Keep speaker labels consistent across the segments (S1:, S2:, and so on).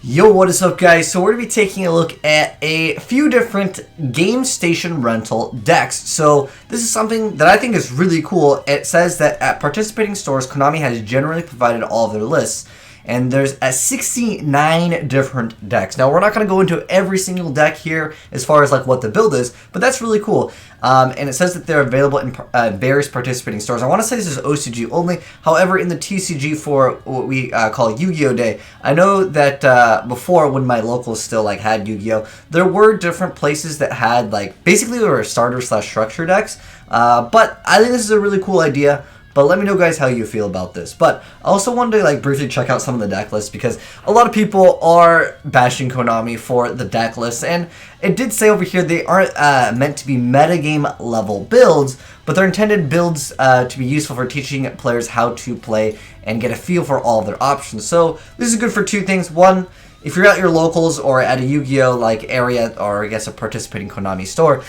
S1: Yo, what is up, guys? So we're going to be taking a look at a few different game station rental decks. So this is something that I think is really cool. It says that at participating stores, Konami has generally provided all of their lists. And there's 69 different decks. Now, we're not going to go into every single deck here as far as like what the build is, but that's really cool. And it says that they're available in various participating stores. I want to say this is OCG only. However, in the TCG for what we call Yu-Gi-Oh! Day, I know that before, when my locals still like had Yu-Gi-Oh!, there were different places that had like, basically they were starter/structure decks. But I think this is a really cool idea. But let me know, guys, how you feel about this. But I also wanted to like briefly check out some of the deck lists because a lot of people are bashing Konami for the deck lists, and it did say over here they aren't meant to be metagame level builds, but they're intended builds to be useful for teaching players how to play and get a feel for all of their options. So this is good for two things. One, if you're at your locals or at a Yu-Gi-Oh! Like area, or I guess a participating Konami store,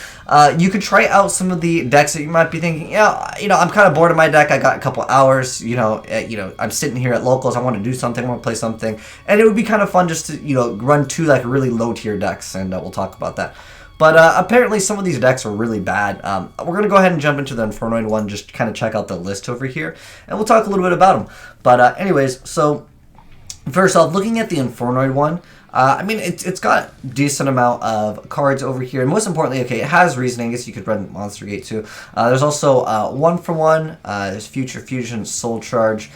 S1: you could try out some of the decks that you might be thinking, yeah, I'm kind of bored of my deck. I got a couple hours, I'm sitting here at locals. I want to do something. I want to play something, and it would be kind of fun just to run two like really low tier decks, and we'll talk about that. But apparently some of these decks are really bad. We're going to go ahead and jump into the Infernoid one, just to kind of check out the list over here, and we'll talk a little bit about them. But anyways, so first off, looking at the Infernoid one, I mean, it's got a decent amount of cards over here. And most importantly, okay, it has reasoning. I guess you could run Monster Gate too. There's also 1-for-1. There's Future Fusion, Soul Charge.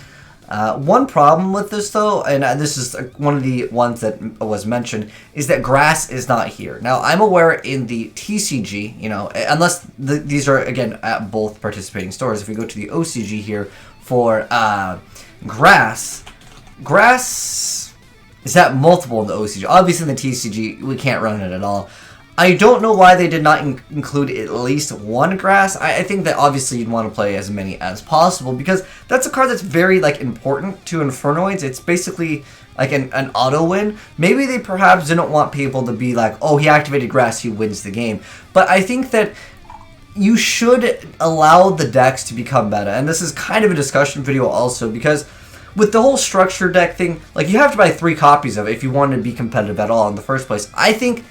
S1: One problem with this, though, and this is one of the ones that was mentioned, is that Grass is not here. Now, I'm aware in the TCG, unless these are, again, at both participating stores. If we go to the OCG here for Grass is at multiple in the OCG. Obviously, in the TCG, we can't run it at all. I don't know why they did not include at least one Grass. I think that obviously you'd want to play as many as possible because that's a card that's very important to Infernoids. It's basically like an auto win. Maybe they perhaps didn't want people to be like, oh, he activated Grass, he wins the game. But I think that you should allow the decks to become meta. And this is kind of a discussion video also because with the whole structure deck thing, like you have to buy 3 copies of it if you want to be competitive at all in the first place. I think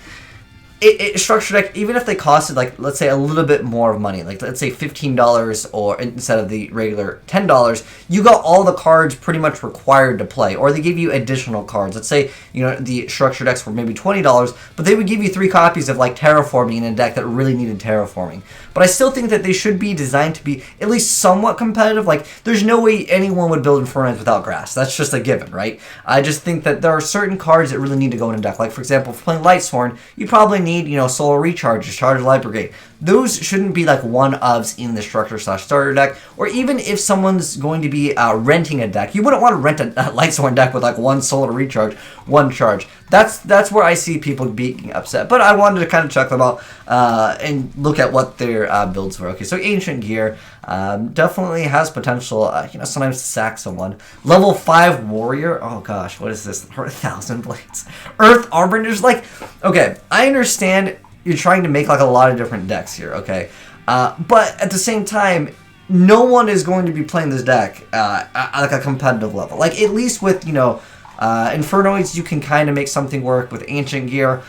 S1: structure deck, even if they costed like, let's say a little bit more of money, like let's say $15 or instead of the regular $10, you got all the cards pretty much required to play, or they give you additional cards. Let's say, the structure decks were maybe $20, but they would give you 3 copies of like terraforming in a deck that really needed terraforming. But I still think that they should be designed to be at least somewhat competitive. Like, there's no way anyone would build Infernoids without Grass. That's just a given, right? I just think that there are certain cards that really need to go in a deck. Like, for example, for playing Lightsworn, you probably need, Solar Recharge, Charge Light Brigade. Those shouldn't be like one-ofs in the structure/starter deck. Or even if someone's going to be renting a deck, you wouldn't want to rent a Lightsworn deck with like 1 Solar Recharge, 1 Charge. That's where I see people being upset. But I wanted to kind of check them out and look at what their builds were. Okay, so Ancient Gear definitely has potential, sometimes to sack someone. Level 5 Warrior, oh gosh, what is this? 1,000 Blades. Earth Arbinger's like, okay, I understand you're trying to make like a lot of different decks here, okay? But at the same time, no one is going to be playing this deck at like a competitive level. Like, at least with, Infernoids, you can kind of make something work. With Ancient Gear,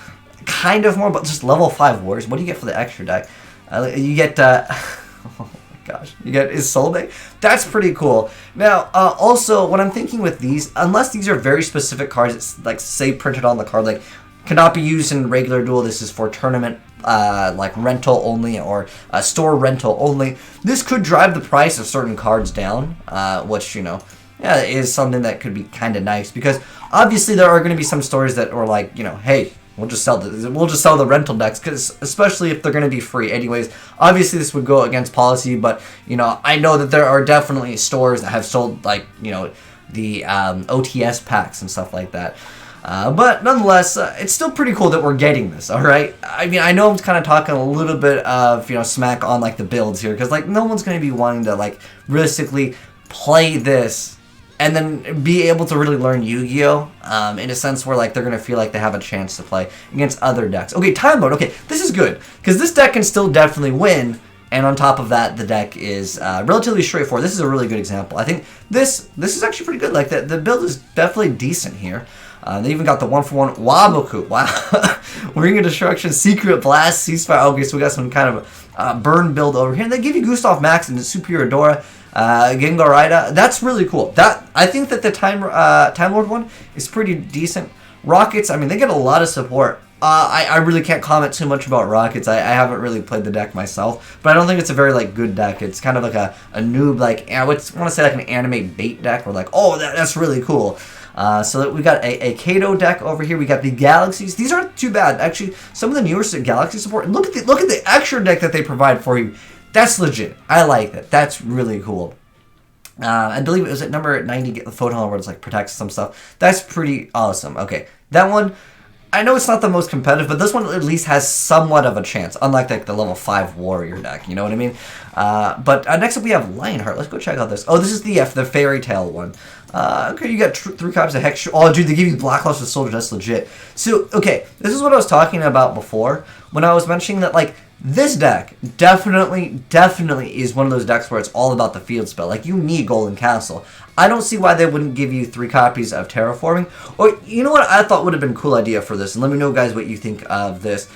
S1: kind of more, but just level 5 Warriors. What do you get for the extra deck? You get, oh my gosh, you get Isolde? That's pretty cool. Now, also, what I'm thinking with these, unless these are very specific cards, it's like, say, printed on the card, like, cannot be used in regular duel. This is for tournament, like rental only, or store rental only. This could drive the price of certain cards down, which, is something that could be kind of nice, because obviously there are going to be some stores that are like, hey, we'll just sell the rental decks, because especially if they're going to be free. Anyways, obviously this would go against policy, but I know that there are definitely stores that have sold like the OTS packs and stuff like that. But nonetheless, it's still pretty cool that we're getting this, alright? I mean, I know I'm kind of talking a little bit of, smack on, like, the builds here, because, like, no one's going to be wanting to, like, realistically play this and then be able to really learn Yu-Gi-Oh! In a sense where, like, they're going to feel like they have a chance to play against other decks. Okay, Time Mode. Okay, this is good, because this deck can still definitely win. And on top of that, the deck is relatively straightforward. This is a really good example. I think this is actually pretty good. Like, the build is definitely decent here. They even got the 1-for-1 Waboku. Wow. Ring of Destruction, Secret Blast, Ceasefire. Okay, so we got some kind of burn build over here. And they give you Gustav Max and the Superior Dora, Gengar Raida. That's really cool. I think that the Time Lord one is pretty decent. Rockets, I mean, they get a lot of support. I really can't comment too much about Rockets. I haven't really played the deck myself, but I don't think it's a very like good deck. It's kind of like a noob, like I want to say like an anime bait deck. We're like, oh, that's really cool. So we got a Kato deck over here. We got the Galaxies. These aren't too bad actually. Some of the newer Galaxy support. Look at the extra deck that they provide for you. That's legit. I like that. That's really cool. I believe it was at number 90. Get the Photon where it's like protects some stuff. That's pretty awesome. Okay, that one. I know it's not the most competitive, but this one at least has somewhat of a chance, unlike like the level 5 warrior deck, you know what I mean? But next up we have Lionheart. Let's go check out this. Oh, this is the Fairy Tale one. Okay, you got 3 copies of Hex. Oh, dude, they give you Black Luster Soldier. That's legit. So, okay, this is what I was talking about before when I was mentioning that, like, this deck definitely is one of those decks where it's all about the field spell. Like, you need Golden Castle. I don't see why they wouldn't give you 3 copies of Terraforming. Or, you know what I thought would have been a cool idea for this, and let me know, guys, what you think of this,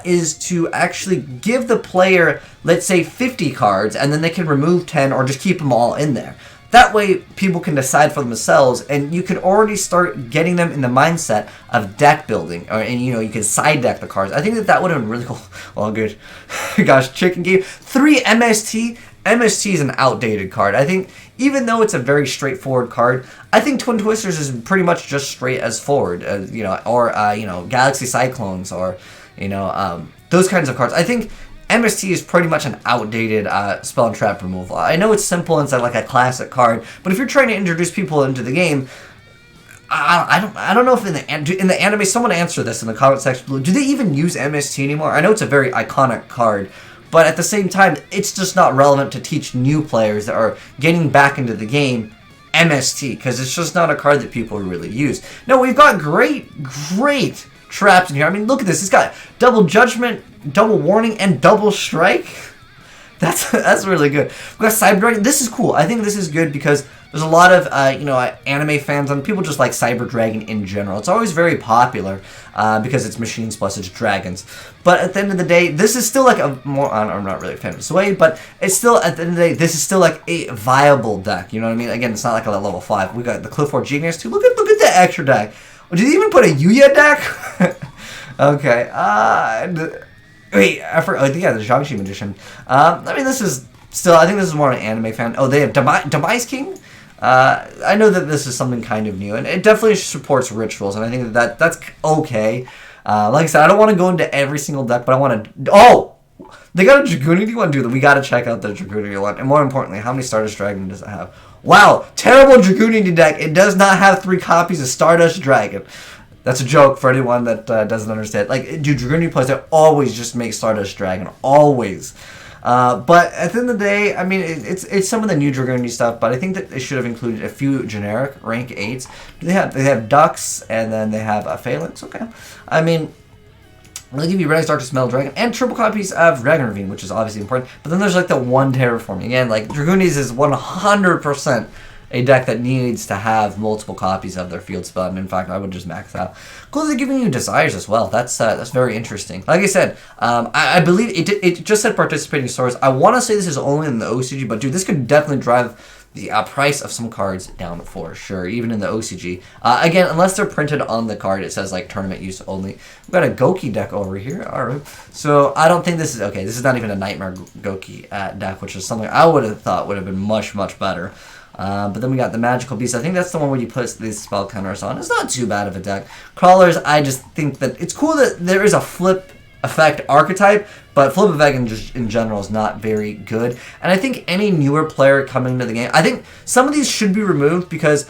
S1: is to actually give the player, let's say, 50 cards, and then they can remove 10 or just keep them all in there. That way, people can decide for themselves, and you can already start getting them in the mindset of deck building, and you know, you can side deck the cards. I think that would have been really cool. Well, good. Gosh, Chicken Game. 3 MST. MST is an outdated card. I think, even though it's a very straightforward card, I think Twin Twisters is pretty much just straight as forward, you know, or, you know, Galaxy Cyclones, or, you know, those kinds of cards. I think MST is pretty much an outdated spell and trap removal. I know it's simple inside like a classic card, but if you're trying to introduce people into the game, I don't know if in the anime, someone answer this in the comment section below. Do they even use MST anymore? I know it's a very iconic card, but at the same time, it's just not relevant to teach new players that are getting back into the game MST, because it's just not a card that people really use. Now, we've got great traps in here. I mean, look at this. It's got double judgment, double warning, and double strike. That's really good. We've got Cyber Dragon. This is cool. I think this is good because there's a lot of you know, anime fans and people just like Cyber Dragon in general. It's always very popular because it's machines plus it's dragons. But at the end of the day, this is still like a more. I'm not really a fan of Sway, but it's still at the end of the day, this is still like a viable deck. You know what I mean? Again, it's not like a level 5. We got the Clifford Genius too. Look at that extra deck. Did he even put a Yuya deck? Okay. Wait, I forgot. Oh, yeah, the Jiangxi Magician. I mean, this is still. I think this is more an anime fan. Oh, they have Demise King. I know that this is something kind of new, and it definitely supports rituals, and I think that's okay. Like I said, I don't want to go into every single deck, but I want to. Oh, they got a Dragoonity one, dude. We got to check out the Dragoonity one, and more importantly, how many Stardust Dragon does it have? Wow, terrible Dragoonity deck. It does not have 3 copies of Stardust Dragon. That's a joke for anyone that doesn't understand. Like, dude, Dragoonity players, they always just make Stardust Dragon. Always. But at the end of the day, I mean, it's some of the new Dragoonity stuff, but I think that they should have included a few generic rank 8s. They have Ducks, and then they have a Phalanx. Okay. I mean, they'll give you Red Darkest Metal Dragon and triple copies of Dragon Ravine, which is obviously important. But then there's like the one Terraforming. Again, like, Dragoonies is 100% a deck that needs to have multiple copies of their field spell, and in fact, I would just max out. Cool, they're giving you Desires as well. That's very interesting. Like I said, I believe it just said participating stores. I want to say this is only in the OCG, but dude, this could definitely drive the price of some cards down for sure, even in the OCG. Again, unless they're printed on the card, it says like tournament use only. We've got a GOUKI deck over here. All right, so I don't think this is okay. This is not even a Nightmare GOUKI deck, which is something I would have thought would have been much better. But then we got the Magical Beast. I think that's the one where you put these spell counters on. It's not too bad of a deck. Crawlers, I just think that it's cool that there is a flip effect archetype, but flip effect in general is not very good. And I think any newer player coming into the game, I think some of these should be removed because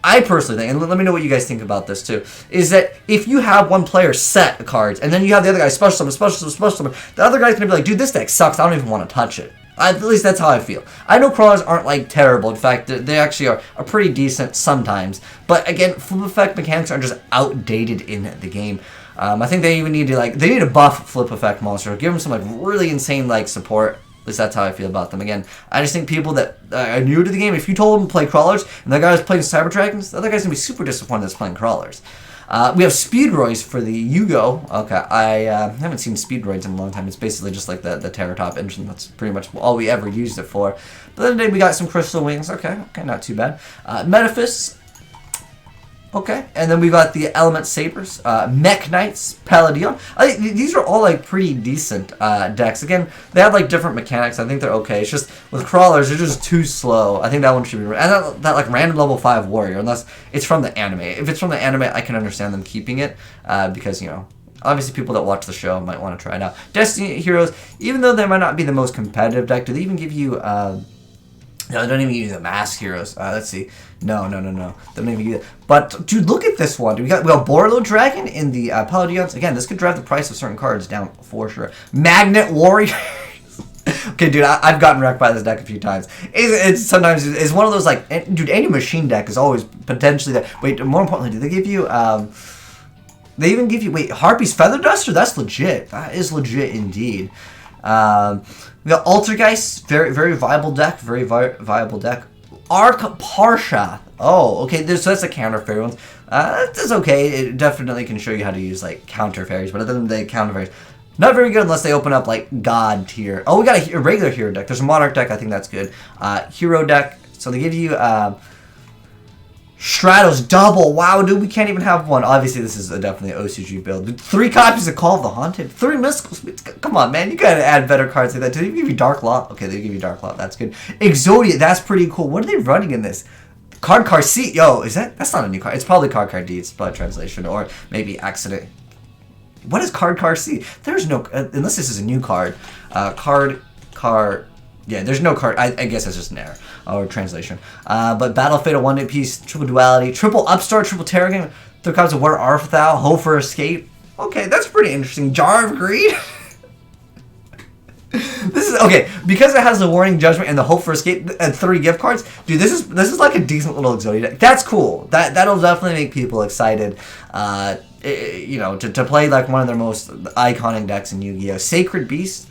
S1: I personally think, and let me know what you guys think about this too, is that if you have one player set cards, and then you have the other guy special summon, the other guy's going to be like, dude, this deck sucks, I don't even want to touch it. At least that's how I feel. I know crawlers aren't like terrible. In fact, they actually are pretty decent sometimes. But again, flip effect mechanics are just outdated in the game. I think they even need to they need to buff flip effect monster. Give them some like really insane like support. least that's how I feel about them. Again, I just think people that are new to the game, if you told them to play crawlers, and that guy was playing Cyber Dragons, the other guy's going to be super disappointed that's playing crawlers. We have Speedroids for the Yugo. Okay, I haven't seen Speedroids in a long time. It's basically just like the Terratop engine. That's pretty much all we ever used it for. But then today we got some Crystal Wings. Okay, not too bad. Metaphys. Okay, and then we got the Element Sabers, Mech Knights, Paladin. These are all like pretty decent decks. Again, they have like different mechanics. I think they're okay. It's just with crawlers, they're just too slow. I think that one should be, and that like random level 5 warrior, unless it's from the anime. If it's from the anime, I can understand them keeping it because, you know, obviously people that watch the show might want to try it out. Destiny Heroes, even though they might not be the most competitive deck, do they even give you? No, they don't even give you the Mask Heroes. Let's see. No. They don't even give you that. But, dude, look at this one. We got Borlo Dragon in the Paladins. Again, this could drive the price of certain cards down for sure. Magnet Warrior. Okay, dude, I've gotten wrecked by this deck a few times. It's sometimes it's one of those, like, dude, any machine deck is always potentially that. Wait, more importantly, do they give you, they even give you, wait, Harpy's Feather Duster? That's legit. That is legit indeed. We got Altergeist, very viable deck, viable deck. Arc Parsha. Oh, okay, so that's a counter fairy one. That's okay. It definitely can show you how to use like counter fairies, but other than the counter fairies, not very good unless they open up like God tier. Oh, we got a regular hero deck. There's a Monarch deck. I think that's good. Hero deck. So they give you Stratos double. Wow, dude, we can't even have one. Obviously, this is definitely an OCG build. 3 copies of Call of the Haunted. 3 Mystical. Come on, man. You gotta add better cards like that. Do they give you Dark Law? Okay, they give you Dark Law. That's good. Exodia. That's pretty cool. What are they running in this? Card C. Yo, is that? That's not a new card. It's probably Card D. It's by translation. Or maybe accident. What is Card C? There's no... unless this is a new card. Yeah, there's no card. I guess that's just an error or translation. But Battle Fatal, 1-hit piece, triple duality, triple upstart, triple terragame, 3 copies of Where Art Thou, Hope for Escape. Okay, that's pretty interesting. Jar of Greed. This is okay because it has the Warning Judgment and the Hope for Escape and 3 gift cards. Dude, this is like a decent little Exodia deck. That's cool. That'll definitely make people excited. You know, to play like one of their most iconic decks in Yu-Gi-Oh! Sacred Beast.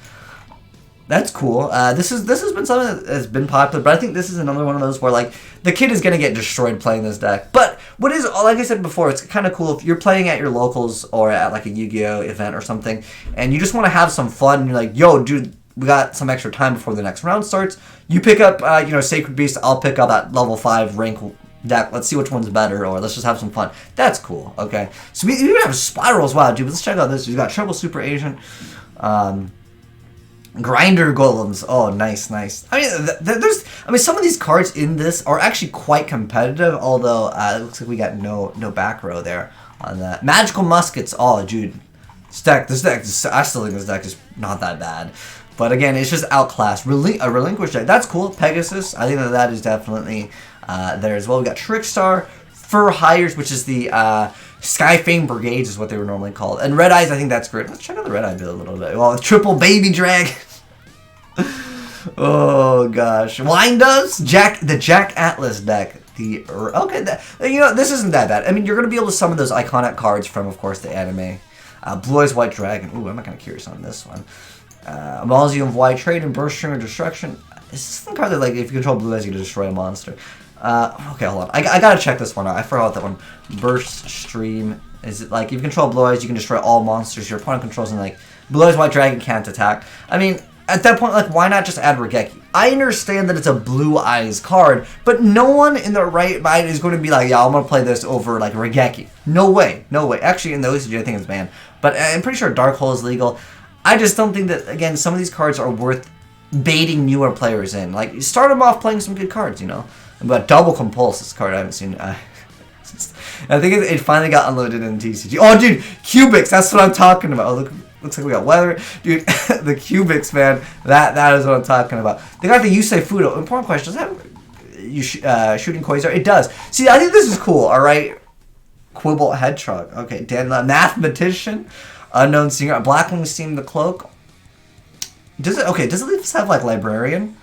S1: That's cool. This has been something that has been popular, but I think this is another one of those where like the kid is gonna get destroyed playing this deck. But what is, like I said before, it's kind of cool if you're playing at your locals or at like a Yu-Gi-Oh! Event or something, and you just want to have some fun. And you're like, yo, dude, we got some extra time before the next round starts. You pick up, you know, Sacred Beast. I'll pick up that level 5 rank deck. Let's see which one's better, or let's just have some fun. That's cool. Okay, so we even have Spirals. Wow, dude, let's check out this. We got Triple Super Agent. Grinder Golems. Oh, nice. I mean, some of these cards in this are actually quite competitive. Although it looks like we got no back row there on that. Magical Muskets. Oh, dude, this deck. I still think this deck is not that bad. But again, it's just outclassed. A relinquished deck. That's cool. Pegasus. I think that is definitely there as well. We got Trickstar, Fur Hires, which is the Skyfame Brigades is what they were normally called. And Red Eyes, I think that's great. Let's check out the Red Eye build a little bit. Well, Triple Baby Drag. Oh, gosh. Wine Does? The Jack Atlas deck. Okay, you know, this isn't that bad. I mean, you're going to be able to summon those iconic cards from, of course, the anime. Blue Eyes White Dragon. Ooh, I'm not kind of curious on this one. Mausoleum of Wide Trade and Burst String of Destruction. Is this some card that, like, if you control Blue Eyes, you can destroy a monster? Okay, hold on. I gotta check this one out. I forgot that one. Burst Stream. Is it like if you control Blue Eyes, you can destroy all monsters your opponent controls, and like Blue Eyes White Dragon can't attack. I mean, at that point, like, why not just add Regeki? I understand that it's a Blue Eyes card, but no one in their right mind is going to be like, yeah, I'm gonna play this over like Regeki. No way. Actually, in the OCG, I think it's banned, but I'm pretty sure Dark Hole is legal. I just don't think that, again, some of these cards are worth baiting newer players in. Like, start them off playing some good cards, you know. But Double Compulse, this card I haven't seen. I think it finally got unloaded in TCG. Oh, dude, Cubics, that's what I'm talking about. Oh, look, looks like we got weather. Dude, the Cubics, man, that is what I'm talking about. They got the Yusei Fudo. Important question, does that have shooting Quasar? It does. See, I think this is cool, all right? Quibble Hedgehog. Okay, Dan, Mathematician, Unknown Singer, Blackwing Steam the Cloak. Does it at least have, like, Librarian?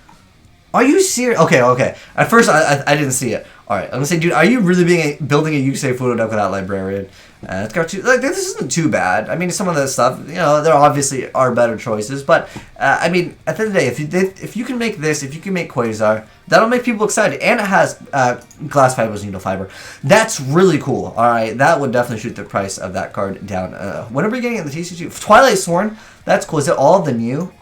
S1: Are you serious? Okay. At first, I didn't see it. Alright, I'm gonna say, dude, are you really building a Yusei photo deck without Librarian? It's got like, this isn't too bad. I mean, some of the stuff, you know, there obviously are better choices, but I mean, at the end of the day, if you can make this, if you can make Quasar, that'll make people excited, and it has glass fibers, needle fiber. That's really cool. All right, that would definitely shoot the price of that card down. When are we getting it in the TCG? Twilight Sworn. That's cool. Is it all of the new?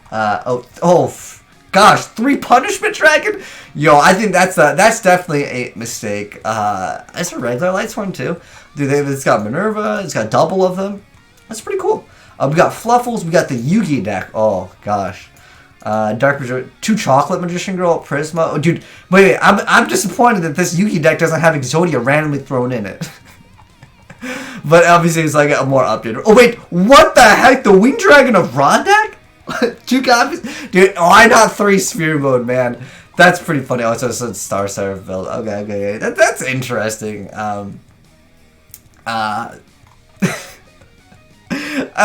S1: Gosh, 3 Punishment Dragon? Yo, I think that's definitely a mistake. It's a regular Light Sworn too. Dude, it's got Minerva, it's got double of them. That's pretty cool. We got Fluffles, we got the Yugi deck. Oh gosh. Dark Magician, 2 Chocolate Magician Girl, Prisma. Oh, dude, wait, I'm disappointed that this Yugi deck doesn't have Exodia randomly thrown in it. But obviously it's like a more updated. Oh wait, what the heck? The Winged Dragon of Ra deck? 2 copies? Dude, why not 3 Sphere Mode, man? That's pretty funny. Oh, it's a Star Seraph build. Okay. That's interesting. I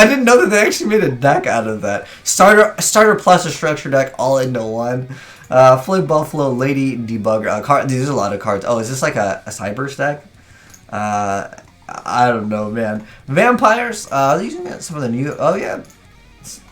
S1: didn't know that they actually made a deck out of that. Starter plus a structure deck all into one. Flip Buffalo, Lady Debugger. There's a lot of cards. Oh, is this like a Cyber deck? I don't know, man. Vampires. They're using some of the new. Oh yeah,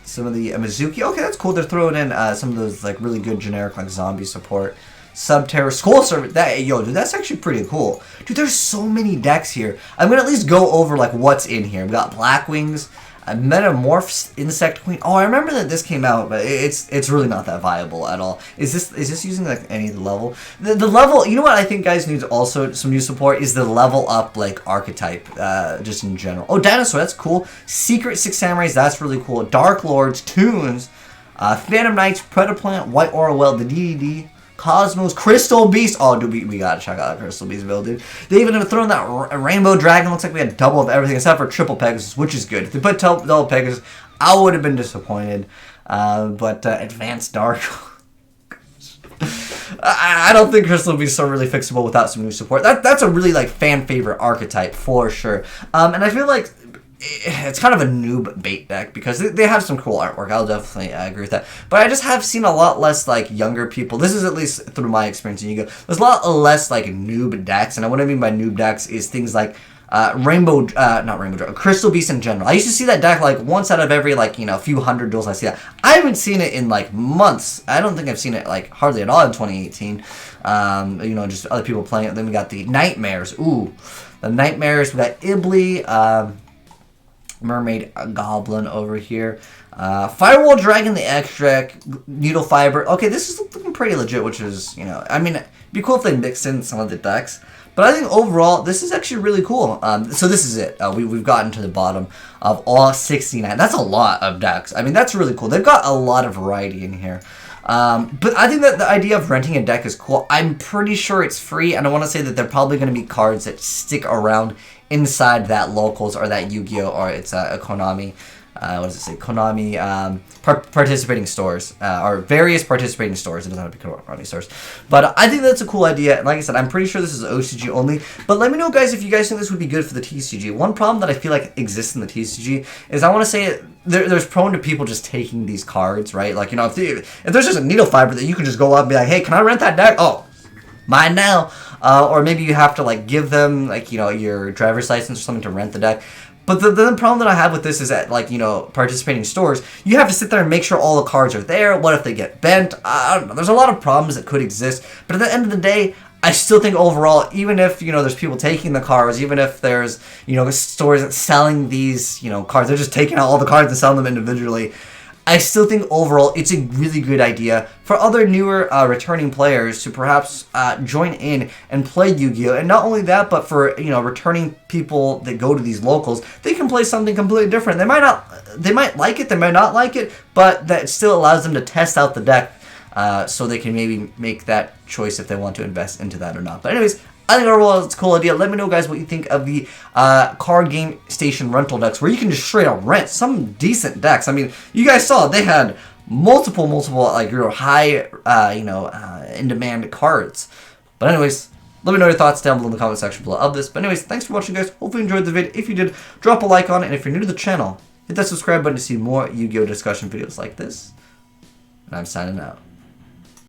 S1: some of the Mizuki. Okay, that's cool. They're throwing in some of those like really good generic like zombie support. Subterra, Skull Servant, dude, that's actually pretty cool. Dude, there's so many decks here. I'm gonna at least go over like what's in here. We got Black Wings, Metamorphs, Insect Queen. Oh, I remember that this came out, but it's really not that viable at all. Is this using like any level? The level, you know what I think, guys, needs also some new support is the level up like archetype, just in general. Oh, Dinosaur, that's cool. Secret 6 Samurais, that's really cool. Dark Lords, Toons, Phantom Knights, Predaplant, White Aura Well, the DDD. Cosmos, Crystal Beast. Oh, dude, we gotta check out that Crystal Beast build, dude. They even have thrown that Rainbow Dragon. Looks like we had double of everything except for Triple Pegasus, which is good. If they put double Pegasus, I would have been disappointed. But Advanced Dark. I don't think Crystal Beast are really fixable without some new support. That's a really like fan favorite archetype for sure. And I feel like it's kind of a noob bait deck because they have some cool artwork. I'll definitely agree with that. But I just have seen a lot less like younger people. This is at least through my experience in Yu-Gi-Oh! There's a lot less like noob decks, and what I mean by noob decks is things like Crystal Beast in general. I used to see that deck like once out of every like, you know, few hundred duels I see that. I haven't seen it in like months. I don't think I've seen it like hardly at all in 2018. You know, just other people playing it. Then we got the Nightmares. Ooh, the Nightmares. We got Ibly. Mermaid Goblin over here. Firewall Dragon, the extract, Needle Fiber. Okay, this is looking pretty legit, which is, you know, I mean, it'd be cool if they mixed in some of the decks. But I think overall, this is actually really cool. So this is it. We've gotten to the bottom of all 69. That's a lot of decks. I mean, that's really cool. They've got a lot of variety in here. But I think that the idea of renting a deck is cool. I'm pretty sure it's free, and I want to say that they're probably going to be cards that stick around inside that locals or that Yu-Gi-Oh! Or it's a Konami, what does it say? Konami participating stores, or various participating stores. It doesn't have to be Konami stores. But I think that's a cool idea. And like I said, I'm pretty sure this is OCG only. But let me know, guys, if you guys think this would be good for the TCG. One problem that I feel like exists in the TCG is I want to say there's prone to people just taking these cards, right? Like, you know, if there's just a Needle Fiber that you can just go up and be like, hey, can I rent that deck? Oh, mine now. Or maybe you have to like give them like, you know, your driver's license or something to rent the deck. But the problem that I have with this is that, like, you know, participating stores, you have to sit there and make sure all the cards are there. What if they get bent? I don't know. There's a lot of problems that could exist. But at the end of the day, I still think overall, even if, you know, there's people taking the cards, even if there's, you know, stores selling these, you know, cards, they're just taking out all the cards and selling them individually. I still think overall it's a really good idea for other newer returning players to perhaps join in and play Yu-Gi-Oh! And not only that, but for, you know, returning people that go to these locals, they can play something completely different. They might like it, they might not like it, but that still allows them to test out the deck so they can maybe make that choice if they want to invest into that or not. But anyways, I think overall it's a cool idea. Let me know, guys, what you think of the card game station rental decks, where you can just straight up rent some decent decks. I mean, you guys saw they had multiple like real high, in demand cards. But anyways, let me know your thoughts down below in the comment section below of this. But anyways, thanks for watching, guys. Hopefully you enjoyed the video. If you did, drop a like on it, and if you're new to the channel, hit that subscribe button to see more Yu-Gi-Oh! Discussion videos like this. And I'm signing out.